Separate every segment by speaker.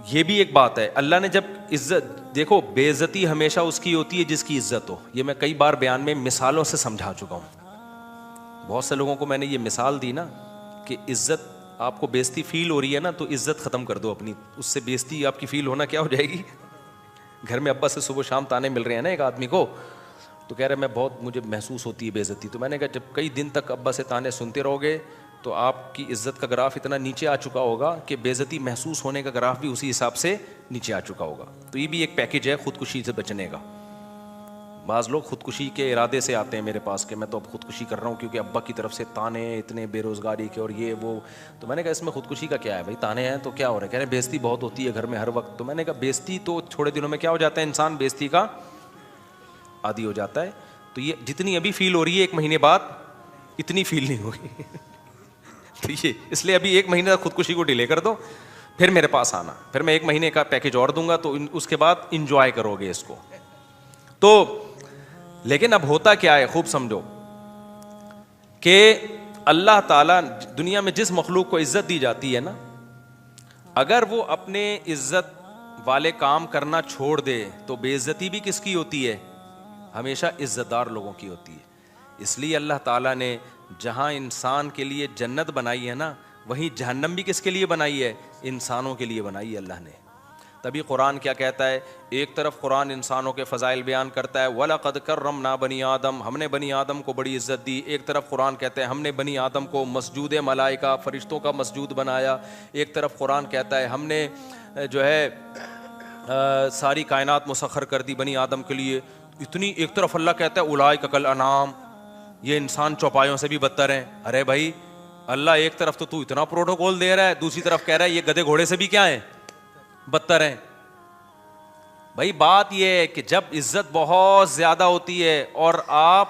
Speaker 1: یہ بھی ایک بات ہے, اللہ نے جب عزت, دیکھو بے عزتی ہمیشہ اس کی ہوتی ہے جس کی عزت ہو. یہ میں کئی بار بیان میں مثالوں سے سمجھا چکا ہوں. بہت سے لوگوں کو میں نے یہ مثال دی نا کہ عزت, آپ کو بے عزتی فیل ہو رہی ہے نا تو عزت ختم کر دو اپنی, اس سے بے عزتی آپ کی فیل ہونا کیا ہو جائے گی. گھر میں ابا سے صبح شام تانے مل رہے ہیں نا ایک آدمی کو, تو کہہ رہے میں بہت مجھے محسوس ہوتی ہے بے عزتی. تو میں نے کہا جب کئی دن تک ابا سے تانے سنتے رہو گے تو آپ کی عزت کا گراف اتنا نیچے آ چکا ہوگا کہ بے عزتی محسوس ہونے کا گراف بھی اسی حساب سے نیچے آ چکا ہوگا. تو یہ بھی ایک پیکیج ہے خودکشی سے بچنے کا. بعض لوگ خودکشی کے ارادے سے آتے ہیں میرے پاس کہ میں تو اب خودکشی کر رہا ہوں کیونکہ ابا کی طرف سے تانے اتنے بے روزگاری کے اور یہ وہ. تو میں نے کہا اس میں خودکشی کا کیا ہے بھائی, تانے ہیں تو کیا ہو رہا ہے. کہہ رہے ہیں بے عزتی بہت ہوتی ہے گھر میں ہر وقت. تو میں نے کہا بے عزتی تو تھوڑے دنوں میں کیا ہو جاتا ہے, انسان بے عزتی کا عادی ہو جاتا ہے. تو یہ جتنی ابھی فیل ہو رہی ہے ایک مہینے بعد اتنی فیل نہیں ہوگی. تو یہ اس لیے ابھی ایک مہینے تک خودکشی کو ڈیلے کر دو, پھر میرے پاس آنا, پھر میں ایک مہینے کا پیکیج اور دوں گا تو اس کے بعد انجوائے کرو گے اس کو. تو لیکن اب ہوتا کیا ہے, خوب سمجھو کہ اللہ تعالیٰ دنیا میں جس مخلوق کو عزت دی جاتی ہے نا, اگر وہ اپنے عزت والے کام کرنا چھوڑ دے تو بے عزتی بھی کس کی ہوتی ہے, ہمیشہ عزت دار لوگوں کی ہوتی ہے. اس لیے اللہ تعالیٰ نے جہاں انسان کے لیے جنت بنائی ہے نا, وہیں جہنم بھی کس کے لیے بنائی ہے, انسانوں کے لیے بنائی ہے اللہ نے. تبھی قرآن کیا کہتا ہے, ایک طرف قرآن انسانوں کے فضائل بیان کرتا ہے وَلَقَدْ كَرَّمْنَا بَنِي آدم, ہم نے بنی آدم کو بڑی عزت دی. ایک طرف قرآن کہتا ہے ہم نے بنی آدم کو مسجود ملائکہ فرشتوں کا مسجود بنایا. ایک طرف قرآن کہتا ہے ہم نے جو ہے ساری کائنات مسخر کر دی بنی آدم کے لیے اتنی. ایک طرف اللہ کہتا ہے اولئک کالانعام, یہ انسان چوپایوں سے بھی بدتر ہیں. ارے بھائی اللہ ایک طرف تو اتنا پروٹوکول دے رہا ہے, دوسری طرف کہہ رہا ہے یہ گدھے گھوڑے سے بھی کیا ہیں, بدتر ہیں. بھائی بات یہ ہے کہ جب عزت بہت زیادہ ہوتی ہے اور آپ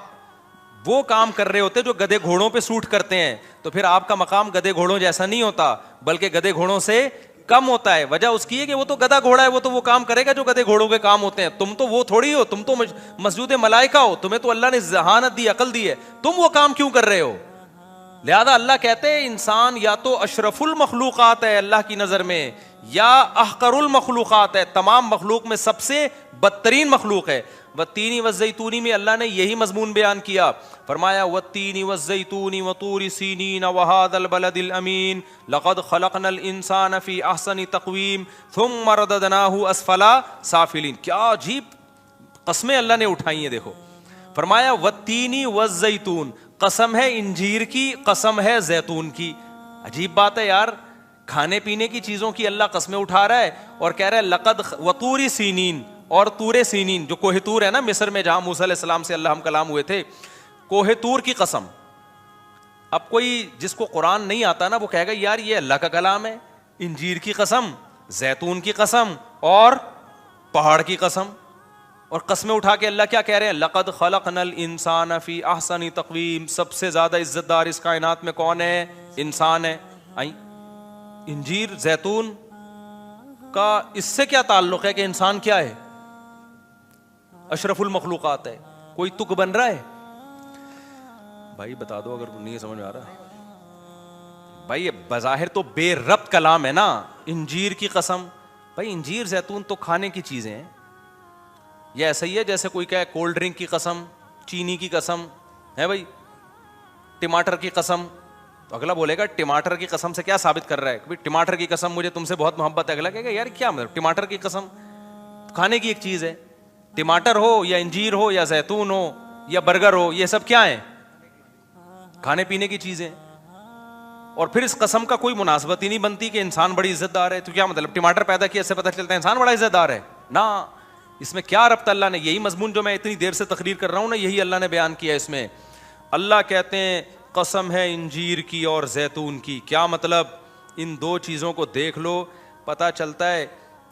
Speaker 1: وہ کام کر رہے ہوتے جو گدھے گھوڑوں پہ سوٹ کرتے ہیں, تو پھر آپ کا مقام گدھے گھوڑوں جیسا نہیں ہوتا بلکہ گدھے گھوڑوں سے کم ہوتا ہے. وجہ اس کی ہے کہ وہ تو گدھا گھوڑا ہے, وہ تو وہ کام کرے گا جو گدھے گھوڑوں کے کام ہوتے ہیں. تم تو وہ تھوڑی ہو, تم تو مسجود ملائکہ ہو, تمہیں تو اللہ نے ذہانت دی, عقل دی ہے, تم وہ کام کیوں کر رہے ہو. لہذا اللہ کہتے ہیں انسان یا تو اشرف المخلوقات ہے اللہ کی نظر میں, یا احقر المخلوقات ہے, تمام مخلوق میں سب سے بدترین مخلوق ہے. والتین والزیتون میں اللہ نے یہی مضمون بیان کیا, فرمایا والتین والزیتون وطور سینین وہذا البلد الامین لقد خلقنا الانسان فی احسن تقویم ثم رددناہ اسفل سافلین. کیا عجیب قسمیں اللہ نے اٹھائی ہیں. دیکھو فرمایا والتین والزیتون, قسم ہے انجیر کی, قسم ہے زیتون کی. عجیب بات ہے یار, کھانے پینے کی چیزوں کی اللہ قسمیں اٹھا رہا ہے اور کہہ رہا ہے لقد وطور سینین, اور طور سینین جو کوہ طور ہے نا مصر میں جہاں موسیٰ علیہ السلام سے اللہ ہم کلام ہوئے تھے, کوہ طور کی قسم. اب کوئی جس کو قرآن نہیں آتا نا وہ کہے گا یار یہ اللہ کا کلام ہے, انجیر کی قسم, زیتون کی قسم اور پہاڑ کی قسم. اور قسمیں اٹھا کے اللہ کیا کہہ رہے ہیں, لقد خلقنا الانسان فی احسن تقویم, سب سے زیادہ عزت دار اس کائنات میں کون ہے, انسان ہے. انجیر زیتون کا اس سے کیا تعلق ہے کہ انسان کیا ہے, اشرف المخلوقات ہے. کوئی تک بن رہا ہے بھائی, بتا دو اگر نہیں سمجھ میں آ رہا. بھائی بظاہر تو بے ربط کلام ہے نا, انجیر کی قسم. بھائی انجیر زیتون تو کھانے کی چیزیں ہیں, یہ ایسا ہی ہے جیسے کوئی کہے کولڈ ڈرنک کی قسم, چینی کی قسم ہے بھائی, ٹماٹر کی قسم. تو اگلا بولے گا ٹماٹر کی قسم سے کیا ثابت کر رہا ہے, کہ ٹماٹر کی قسم مجھے تم سے بہت محبت ہے. اگلا کہے گا یار کیا مطلب ٹماٹر کی قسم, کھانے کی ایک چیز ہے. ٹماٹر ہو یا انجیر ہو یا زیتون ہو یا برگر ہو, یہ سب کیا ہیں, کھانے پینے کی چیزیں. اور پھر اس قسم کا کوئی مناسبت ہی نہیں بنتی کہ انسان بڑی عزت دار ہے. تو کیا مطلب ٹماٹر پیدا کیا اس سے پتہ چلتا ہے انسان بڑا عزت دار ہے نا, اس میں کیا ربط. اللہ نے یہی مضمون جو میں اتنی دیر سے تقریر کر رہا ہوں نا, یہی اللہ نے بیان کیا اس میں. اللہ کہتے ہیں قسم ہے انجیر کی اور زیتون کی. کیا مطلب, ان دو چیزوں کو دیکھ لو, پتہ چلتا ہے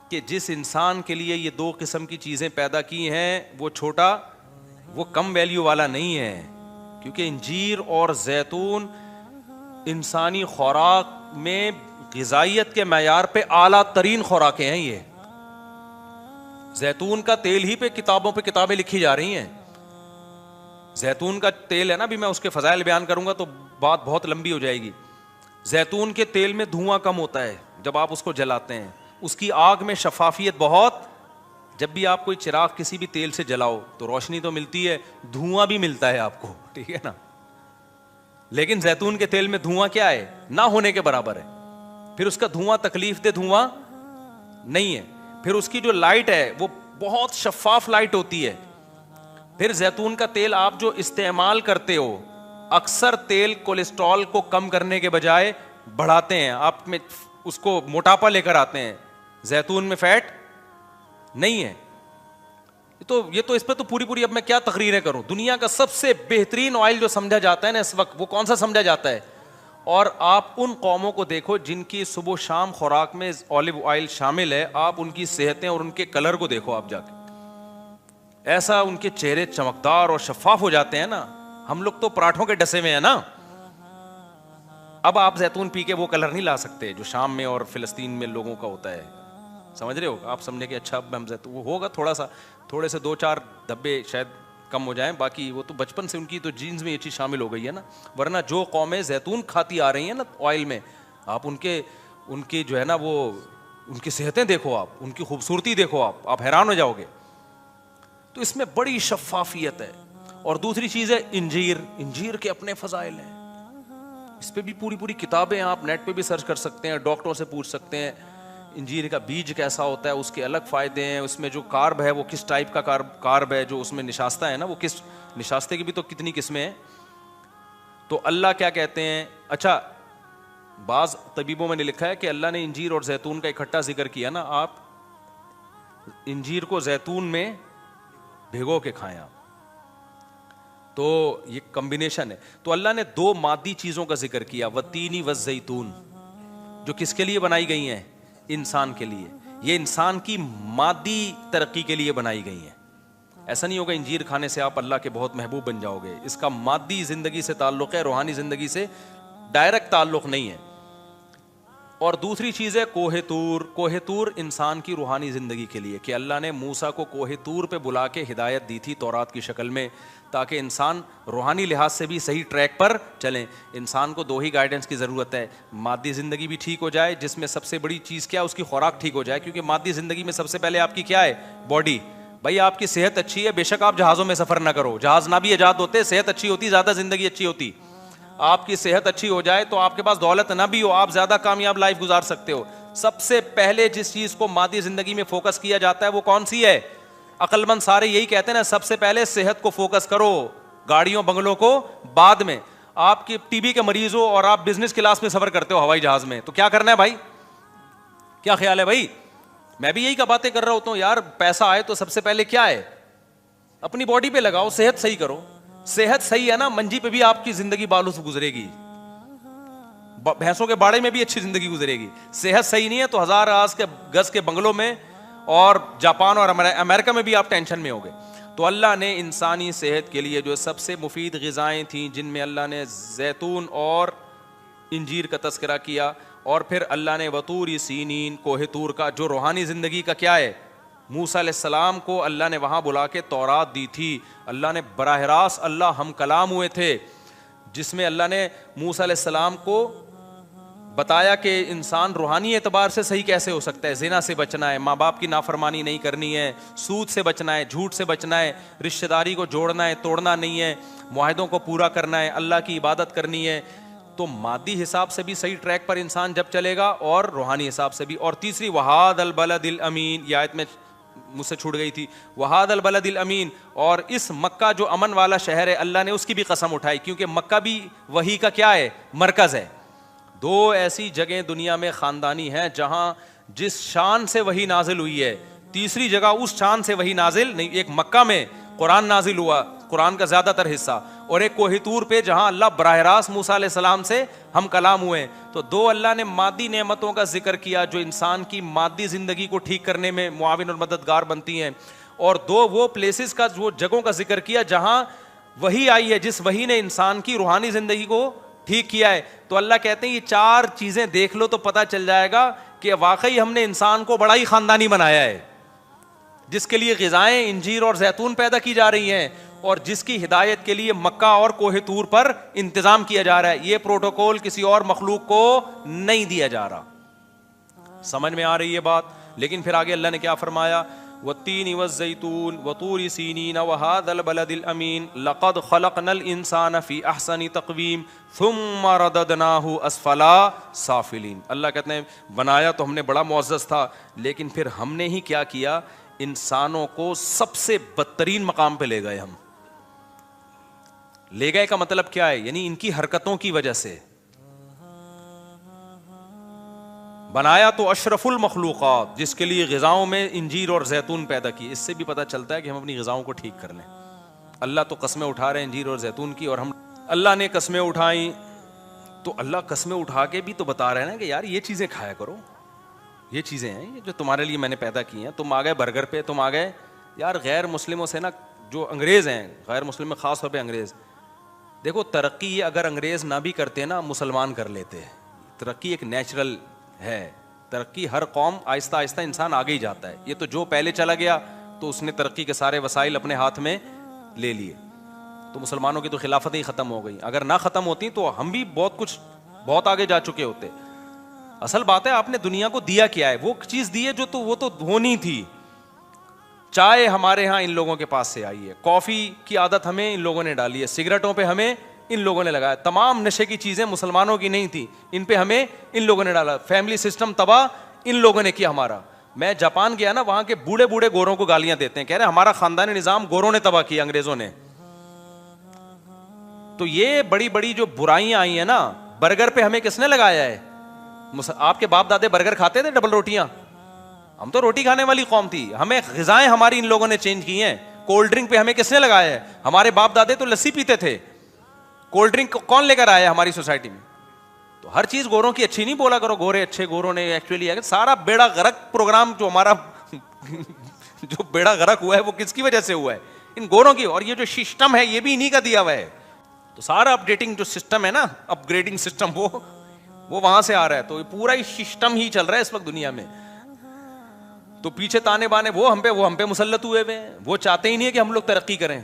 Speaker 1: کہ جس انسان کے لیے یہ دو قسم کی چیزیں پیدا کی ہیں وہ چھوٹا, وہ کم ویلیو والا نہیں ہے. کیونکہ انجیر اور زیتون انسانی خوراک میں غذائیت کے معیار پہ اعلیٰ ترین خوراکیں ہیں. یہ زیتون کا تیل ہی پہ کتابوں پہ کتابیں لکھی جا رہی ہیں. زیتون کا تیل ہے نا, بھی میں اس کے فضائل بیان کروں گا تو بات بہت لمبی ہو جائے گی. زیتون کے تیل میں دھواں کم ہوتا ہے جب آپ اس کو جلاتے ہیں, اس کی آگ میں شفافیت بہت. جب بھی آپ کوئی چراغ کسی بھی تیل سے جلاؤ تو روشنی تو ملتی ہے, دھواں بھی ملتا ہے آپ کو, ٹھیک ہے نا, لیکن زیتون کے تیل میں دھواں کیا ہے, نہ ہونے کے برابر ہے. پھر اس کا دھواں تکلیف دہ دھواں نہیں ہے, پھر اس کی جو لائٹ ہے وہ بہت شفاف لائٹ ہوتی ہے. پھر زیتون کا تیل آپ جو استعمال کرتے ہو, اکثر تیل کولیسٹرول کو کم کرنے کے بجائے بڑھاتے ہیں, آپ میں اس کو موٹاپا لے کر آتے ہیں. زیتون میں فیٹ نہیں ہے. تو یہ تو اس پہ تو پوری اب میں کیا تقریریں کروں. دنیا کا سب سے بہترین آئل جو سمجھا جاتا ہے نا اس وقت, وہ کون سا سمجھا جاتا ہے؟ اور آپ ان قوموں کو دیکھو جن کی صبح و شام خوراک میں اولیو آئل شامل ہے, آپ ان کی صحتیں اور ان کے کلر کو دیکھو آپ جا کے, ایسا ان کے چہرے چمکدار اور شفاف ہو جاتے ہیں نا. ہم لوگ تو پراٹھوں کے ڈسے میں ہیں نا. اب آپ زیتون پی کے وہ کلر نہیں لا سکتے جو شام میں اور فلسطین میں لوگوں کا ہوتا ہے, سمجھ رہے ہو آپ؟ سمجھے کہ اچھا اب ہم زیتون, وہ ہوگا تھوڑے سے 2-4 دھبے شاید کم ہو جائیں, باقی وہ تو بچپن سے ان کی تو جینز میں یہ چیز شامل ہو گئی ہے نا. ورنہ جو قومیں زیتون کھاتی آ رہی ہیں نا آئل میں, آپ ان کی جو ہے نا وہ ان کی صحتیں دیکھو, آپ ان کی خوبصورتی دیکھو, آپ حیران ہو جاؤ گے. تو اس میں بڑی شفافیت ہے. اور دوسری چیز ہے انجیر کے اپنے فضائل ہیں. اس پہ بھی پوری کتابیں آپ نیٹ پہ بھی سرچ کر سکتے ہیں, ڈاکٹروں سے پوچھ سکتے ہیں انجیر کا بیج کیسا ہوتا ہے, اس کے الگ فائدے ہیں, اس میں جو کارب ہے وہ کس ٹائپ کا کارب ہے, جو اس میں نشاستہ ہے نا وہ کس نشاستے کی بھی تو کتنی قسمیں ہیں. تو اللہ کیا کہتے ہیں, اچھا بعض طبیبوں میں نے لکھا ہے کہ اللہ نے انجیر اور زیتون کا اکٹھا ذکر کیا نا, آپ انجیر کو زیتون میں بھگو کے کھائیں آپ, تو یہ کمبینیشن ہے. تو اللہ نے 2 مادی چیزوں کا ذکر کیا, والتین والزیتون, جو کس کے لیے بنائی گئی ہیں, انسان کے لیے. یہ انسان کی مادی ترقی کے لیے بنائی گئی ہیں. ایسا نہیں ہوگا انجیر کھانے سے آپ اللہ کے بہت محبوب بن جاؤ گے, اس کا مادی زندگی سے تعلق ہے, روحانی زندگی سے ڈائریکٹ تعلق نہیں ہے. اور دوسری چیز ہے کوہ طور. کوہ طور انسان کی روحانی زندگی کے لیے, کہ اللہ نے موسیٰ کو کوہ طور پہ بلا کے ہدایت دی تھی تورات کی شکل میں, تاکہ انسان روحانی لحاظ سے بھی صحیح ٹریک پر چلیں. انسان کو 2 ہی گائیڈنس کی ضرورت ہے, مادی زندگی بھی ٹھیک ہو جائے, جس میں سب سے بڑی چیز کیا, اس کی خوراک ٹھیک ہو جائے. کیونکہ مادی زندگی میں سب سے پہلے آپ کی کیا ہے, باڈی. بھائی آپ کی صحت اچھی ہے, بے شک آپ جہازوں میں سفر نہ کرو, جہاز نہ بھی ایجاد ہوتے, صحت اچھی ہوتی زیادہ زندگی اچھی ہوتی. آپ کی صحت اچھی ہو جائے تو آپ کے پاس دولت نہ بھی ہو, آپ زیادہ کامیاب لائف گزار سکتے ہو. سب سے پہلے جس چیز کو مادی زندگی میں فوکس کیا جاتا ہے وہ کون سی ہے؟ عقل مند سارے یہی کہتے ہیں نا, سب سے پہلے صحت کو فوکس کرو, گاڑیوں بنگلوں کو بعد میں. آپ کی ٹی بی کے مریض ہو اور آپ بزنس کلاس میں سفر کرتے ہو ہوائی جہاز میں, تو کیا کرنا ہے بھائی؟ کیا خیال ہے بھائی؟ میں بھی یہی کا باتیں کر رہا ہوتا ہوں یار. پیسہ آئے تو سب سے پہلے کیا ہے, اپنی باڈی پہ لگاؤ, صحت صحیح کرو. صحت صحیح ہے نا, منجی پہ بھی آپ کی زندگی بالوں سے گزرے گی, بھینسوں کے باڑے میں بھی اچھی زندگی گزرے گی. صحت صحیح نہیں ہے تو 1000 گز کے بنگلوں میں اور جاپان اور امریکہ میں بھی آپ ٹینشن میں ہوگے. تو اللہ نے انسانی صحت کے لیے جو سب سے مفید غذائیں تھیں, جن میں اللہ نے زیتون اور انجیر کا تذکرہ کیا, اور پھر اللہ نے وطور سینین, کوہ طور کا, جو روحانی زندگی کا کیا ہے, موسیٰ علیہ السلام کو اللہ نے وہاں بلا کے تورات دی تھی. اللہ نے براہ راست اللہ ہم کلام ہوئے تھے, جس میں اللہ نے موسیٰ علیہ السلام کو بتایا کہ انسان روحانی اعتبار سے صحیح کیسے ہو سکتا ہے. زنا سے بچنا ہے, ماں باپ کی نافرمانی نہیں کرنی ہے, سود سے بچنا ہے, جھوٹ سے بچنا ہے, رشتہ داری کو جوڑنا ہے, توڑنا نہیں ہے, معاہدوں کو پورا کرنا ہے, اللہ کی عبادت کرنی ہے. تو مادی حساب سے بھی صحیح ٹریک پر انسان جب چلے گا, اور روحانی حساب سے بھی. اور تیسری وہاد البلد الامین, یہ آیت میں مجھ سے چھوٹ گئی تھی, وہاد البلد الامین, اور اس مکہ جو امن والا شہر ہے, اللہ نے اس کی بھی قسم اٹھائی, کیونکہ مکہ بھی وحی کا کیا ہے, مرکز ہے. 2 ایسی جگہیں دنیا میں خاندانی ہیں جہاں جس شان سے وحی نازل ہوئی ہے, تیسری جگہ اس شان سے وحی نازل نہیں. ایک مکہ میں قرآن نازل ہوا, قرآن کا زیادہ تر حصہ, اور ایک کوہ طور پہ جہاں اللہ براہ راست موسیٰ علیہ السلام سے ہم کلام ہوئے. تو 2 اللہ نے مادی نعمتوں کا ذکر کیا جو انسان کی مادی زندگی کو ٹھیک کرنے میں معاون اور مددگار بنتی ہیں, اور 2 وہ پلیسز کا, وہ جگہوں کا ذکر کیا جہاں وحی آئی ہے, جس وحی نے انسان کی روحانی زندگی کو ٹھیک کیا ہے. تو اللہ کہتے ہیں یہ 4 چیزیں دیکھ لو تو پتہ چل جائے گا کہ واقعی ہم نے انسان کو بڑا ہی خاندانی بنایا ہے, جس کے لیے غذائیں انجیر اور زیتون پیدا کی جا رہی ہیں, اور جس کی ہدایت کے لیے مکہ اور کوہ طور پر انتظام کیا جا رہا ہے. یہ پروٹوکول کسی اور مخلوق کو نہیں دیا جا رہا. سمجھ میں آ رہی ہے بات؟ لیکن پھر آگے اللہ نے کیا فرمایا؟ والتین والزیتون وطور سینین وہذا البلد الامین لقد خلقنا الانسان فی احسن تقویم ثم رددناہ اسفلا سافلین. اللہ کہتے ہیں بنایا تو ہم نے بڑا معزز تھا، لیکن پھر ہم نے ہی کیا کیا؟ انسانوں کو سب سے بدترین مقام پہ لے گئے. ہم لے گئے کا مطلب کیا ہے؟ یعنی ان کی حرکتوں کی وجہ سے. بنایا تو اشرف المخلوقات، جس کے لیے غذاؤں میں انجیر اور زیتون پیدا کی. اس سے بھی پتہ چلتا ہے کہ ہم اپنی غذاؤں کو ٹھیک کر لیں. اللہ تو قسمیں اٹھا رہے ہیں انجیر اور زیتون کی، اور ہم اللہ نے قسمیں اٹھائیں تو اللہ قسمیں اٹھا کے بھی تو بتا رہے ہیں نا کہ یار یہ چیزیں کھایا کرو، یہ چیزیں ہیں یہ جو تمہارے لیے میں نے پیدا کی ہیں. تم آ گئے برگر پہ، تم آ گئے یار غیر مسلموں سے نا، جو انگریز ہیں غیر مسلم میں خاص طور پہ انگریز. دیکھو ترقی اگر انگریز نہ بھی کرتے نا، مسلمان کر لیتے. ترقی ایک نیچرل ہے. ترقی ہر قوم آہستہ آہستہ انسان آگے ہی جاتا ہے. یہ تو جو پہلے چلا گیا تو اس نے ترقی کے سارے وسائل اپنے ہاتھ میں لے لیے. تو مسلمانوں کی تو خلافتیں ہی ختم ہو گئی. اگر نہ ختم ہوتی تو ہم بھی بہت آگے جا چکے ہوتے. اصل بات ہے آپ نے دنیا کو دیا کیا ہے؟ وہ چیز دی ہے جو تو وہ تو ہونی تھی. چائے ہمارے ہاں ان لوگوں کے پاس سے آئی ہے، کافی کی عادت ہمیں ان لوگوں نے ڈالی ہے، سگریٹوں پہ ہمیں ان لوگوں نے لگایا. تمام نشے کی چیزیں مسلمانوں کی نہیں تھی، ان پہ ہمیں ان لوگوں نے ڈالا. فیملی سسٹم تباہ ان لوگوں نے کیا ہمارا. میں جاپان گیا نا، وہاں کے بوڑھے بوڑھے گوروں کو گالیاں دیتے ہیں، کہہ رہے ہمارا خاندانی نظام گوروں نے تباہ کیا، انگریزوں نے. تو یہ بڑی بڑی جو برائیاں آئی ہیں نا، برگر پہ ہمیں کس نے لگایا ہے؟ آپ کے باپ دادے برگر کھاتے تھے ڈبل روٹیاں؟ ہم تو روٹی کھانے والی قوم تھی. ہمیں غذائیں ہماری ان لوگوں نے چینج کی ہیں. کولڈ ڈرنک پہ ہمیں کس نے لگایا ہے؟ ہمارے باپ دادے تو لسی پیتے تھے. کولڈ ڈرنک کون لے کر آیا ہماری سوسائٹی میں؟ تو ہر چیز گوروں کی اچھی نہیں بولا کرو، گورے اچھے، گوروں نے ایکچولی سارا بیڑا غرق پروگرام جو ہمارا جو بیڑا غرق ہوا ہے وہ کس کی وجہ سے ہوا ہے؟ ان گوروں کی. اور یہ جو سسٹم ہے یہ بھی انہی کا دیا ہوا ہے. تو سارا اپڈیٹنگ جو سسٹم ہے نا، اپ گریڈنگ سسٹم، وہ وہاں سے آ رہا ہے. تو پورا ہی سسٹم ہی چل رہا ہے اس وقت دنیا میں. تو پیچھے تانے بانے وہ ہم پہ مسلط ہوئے ہوئے ہیں. وہ چاہتے ہی نہیں ہے کہ ہم لوگ ترقی کریں،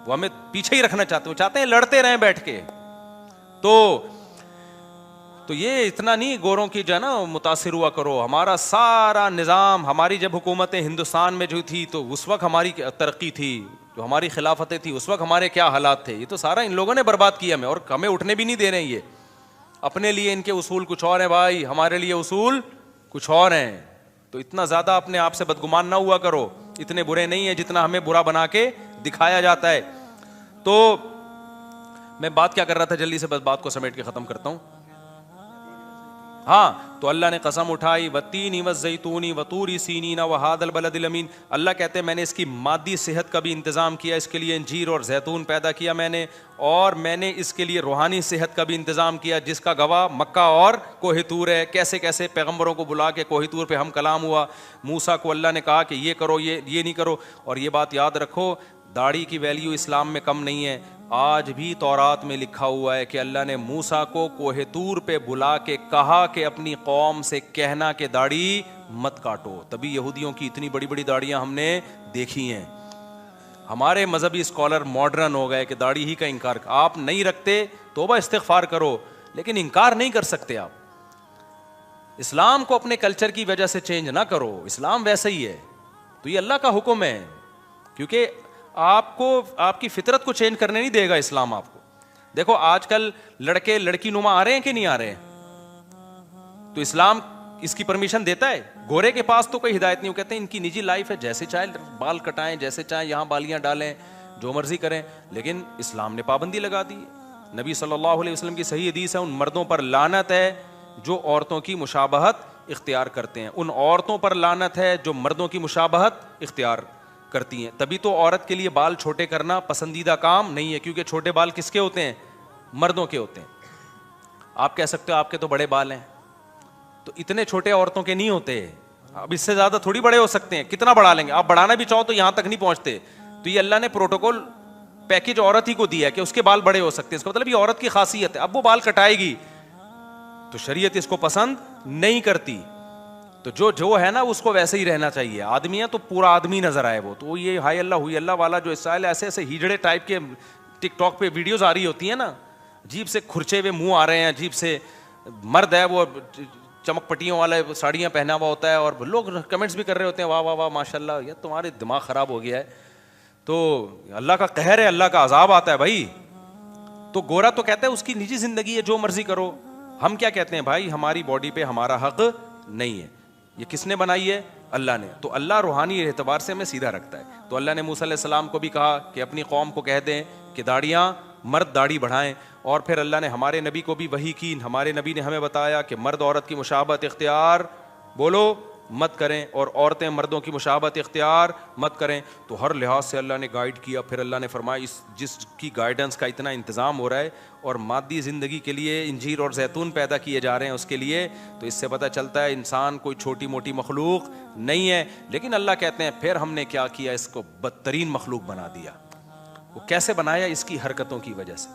Speaker 1: وہ ہمیں پیچھے ہی رکھنا چاہتے ہیں. وہ چاہتے ہیں لڑتے رہیں بیٹھ کے. تو یہ اتنا نہیں گوروں کی جو ہے نا متاثر ہوا کرو. ہمارا سارا نظام، ہماری جب حکومتیں ہندوستان میں جو تھی تو اس وقت ہماری ترقی تھی، جو ہماری خلافتیں تھی اس وقت ہمارے کیا حالات تھے. یہ تو سارا ان لوگوں نے برباد کیا ہمیں، اور ہمیں اٹھنے بھی نہیں دے رہے ہیں. یہ اپنے لیے ان کے اصول کچھ اور ہیں بھائی، ہمارے لیے اصول کچھ اور ہیں. تو اتنا زیادہ اپنے آپ سے بدگمان نہ ہوا کرو. اتنے برے نہیں ہیں جتنا ہمیں برا بنا کے دکھایا جاتا ہے. تو میں بات کیا کر رہا تھا، جلدی سے بس بات کو سمیٹ کے ختم کرتا ہوں. ہاں، تو اللہ نے قسم اٹھائی والتین والزیتون وطور سینین وہذا البلد الامین. اللہ کہتے ہیں میں نے اس کی مادی صحت کا بھی انتظام کیا، اس کے لیے انجیر اور زیتون پیدا کیا میں نے، اور میں نے اس کے لیے روحانی صحت کا بھی انتظام کیا، جس کا گواہ مکہ اور کوہ طور ہے. کیسے کیسے پیغمبروں کو بلا کے کوہ طور پہ ہم کلام ہوا. موسیٰ کو اللہ نے کہا کہ یہ کرو، یہ نہیں کرو. اور یہ بات یاد رکھو، داڑھی کی ویلیو اسلام میں کم نہیں ہے. آج بھی تورات میں لکھا ہوا ہے کہ اللہ نے موسیٰ کو کوہ طور پہ بلا کے کہا کہ اپنی قوم سے کہنا کہ داڑھی مت کاٹو. تبھی یہودیوں کی اتنی بڑی بڑی داڑیاں ہم نے دیکھی ہیں. ہمارے مذہبی اسکالر ماڈرن ہو گئے کہ داڑھی ہی کا انکار. آپ نہیں رکھتے توبہ استغفار کرو، لیکن انکار نہیں کر سکتے آپ. اسلام کو اپنے کلچر کی وجہ سے چینج نہ کرو، اسلام ویسا ہی ہے. تو یہ اللہ کا حکم ہے، کیونکہ آپ کو آپ کی فطرت کو چینج کرنے نہیں دے گا اسلام آپ کو. دیکھو آج کل لڑکے لڑکی نما آ رہے ہیں کہ نہیں آ رہے ہیں؟ تو اسلام اس کی پرمیشن دیتا ہے. گورے کے پاس تو کوئی ہدایت نہیں. وہ کہتے ہیں ان کی نجی لائف ہے، جیسے چاہے بال کٹائیں، جیسے چاہے یہاں بالیاں ڈالیں، جو مرضی کریں. لیکن اسلام نے پابندی لگا دی. نبی صلی اللہ علیہ وسلم کی صحیح حدیث ہے، ان مردوں پر لعنت ہے جو عورتوں کی مشابہت اختیار کرتے ہیں. ان عورتوں پر لعنت ہے جو مردوں کی مشابہت اختیار کرتی ہیں. تبھی تو عورت کے لیے بال چھوٹے کرنا پسندیدہ کام نہیں ہے، کیونکہ چھوٹے بال کس کے ہوتے ہیں؟ مردوں کے ہوتے ہیں. آپ کہہ سکتے ہو آپ کے تو بڑے بال ہیں، تو اتنے چھوٹے عورتوں کے نہیں ہوتے. اب اس سے زیادہ تھوڑی بڑے ہو سکتے ہیں. کتنا بڑھا لیں گے آپ؟ بڑھانا بھی چاہو تو یہاں تک نہیں پہنچتے. تو یہ اللہ نے پروٹوکول پیکج عورت ہی کو دیا ہے کہ اس کے بال بڑے ہو سکتے ہیں. اس کا مطلب یہ عورت کی خاصیت ہے. اب وہ بال کٹائے گی تو شریعت اس کو پسند نہیں کرتی. تو جو ہے نا اس کو ویسے ہی رہنا چاہیے. آدمی ہے تو پورا آدمی نظر آئے. وہ تو یہ ہائی اللہ ہوئی اللہ والا جو اسٹائل ایسے ایسے ہیجڑے ٹائپ کے ٹک ٹاک پہ ویڈیوز آ رہی ہوتی ہیں نا، عجیب سے کھرچے ہوئے منہ آ رہے ہیں، عجیب سے. مرد ہے وہ چمک پٹیوں والا ساڑیاں پہنا ہوا ہوتا ہے, اور لوگ کمنٹس بھی کر رہے ہوتے ہیں واہ واہ واہ ماشاء اللہ, یہ تمہارے دماغ خراب ہو گیا ہے. تو اللہ کا قہر ہے, اللہ کا عذاب آتا ہے بھائی. تو گورا تو کہتا ہے اس کی نجی زندگی ہے, جو مرضی کرو. ہم کیا کہتے ہیں بھائی, ہماری باڈی پہ ہمارا حق نہیں ہے. یہ کس نے بنائی ہے؟ اللہ نے. تو اللہ روحانی اعتبار سے ہمیں سیدھا رکھتا ہے. تو اللہ نے موسیٰ علیہ السلام کو بھی کہا کہ اپنی قوم کو کہہ دیں کہ داڑیاں, مرد داڑھی بڑھائیں. اور پھر اللہ نے ہمارے نبی کو بھی وحی کی, ہمارے نبی نے ہمیں بتایا کہ مرد عورت کی مشابہت اختیار بولو مت کریں, اور عورتیں مردوں کی مشابہت اختیار مت کریں. تو ہر لحاظ سے اللہ نے گائیڈ کیا. پھر اللہ نے فرمایا اس جس کی گائیڈنس کا اتنا انتظام ہو رہا ہے اور مادی زندگی کے لیے انجیر اور زیتون پیدا کیے جا رہے ہیں اس کے لیے, تو اس سے پتہ چلتا ہے انسان کوئی چھوٹی موٹی مخلوق نہیں ہے. لیکن اللہ کہتے ہیں پھر ہم نے کیا کیا, اس کو بدترین مخلوق بنا دیا. وہ کیسے بنایا؟ اس کی حرکتوں کی وجہ سے.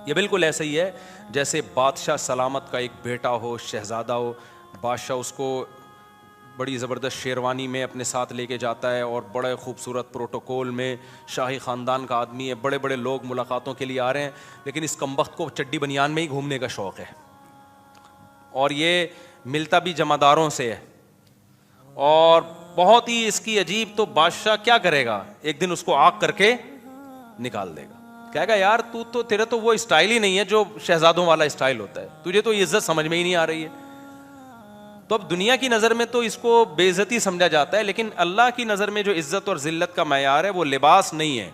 Speaker 1: یہ بالکل ایسا ہی ہے جیسے بادشاہ سلامت کا ایک بیٹا ہو, شہزادہ ہو. بادشاہ اس کو بڑی زبردست شیروانی میں اپنے ساتھ لے کے جاتا ہے اور بڑے خوبصورت پروٹوکول میں, شاہی خاندان کا آدمی ہے, بڑے بڑے لوگ ملاقاتوں کے لیے آ رہے ہیں, لیکن اس کمبخت کو چڈی بنیان میں ہی گھومنے کا شوق ہے, اور یہ ملتا بھی جمعداروں سے ہے, اور بہت ہی اس کی عجیب. تو بادشاہ کیا کرے گا, ایک دن اس کو آگ کر کے نکال دے گا, کہے گا یار تو تیرا تو وہ اسٹائل ہی نہیں ہے جو شہزادوں والا اسٹائل ہوتا ہے, تجھے تو یہ عزت سمجھ میں ہی نہیں آ رہی ہے. تو اب دنیا کی نظر میں تو اس کو بے عزتی سمجھا جاتا ہے, لیکن اللہ کی نظر میں جو عزت اور ذلت کا معیار ہے وہ لباس نہیں ہے.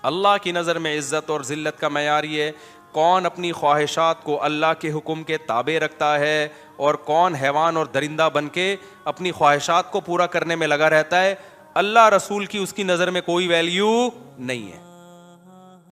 Speaker 1: اللہ کی نظر میں عزت اور ذلت کا معیار یہ کون اپنی خواہشات کو اللہ کے حکم کے تابع رکھتا ہے, اور کون حیوان اور درندہ بن کے اپنی خواہشات کو پورا کرنے میں لگا رہتا ہے. اللہ رسول کی اس کی نظر میں کوئی ویلیو نہیں ہے.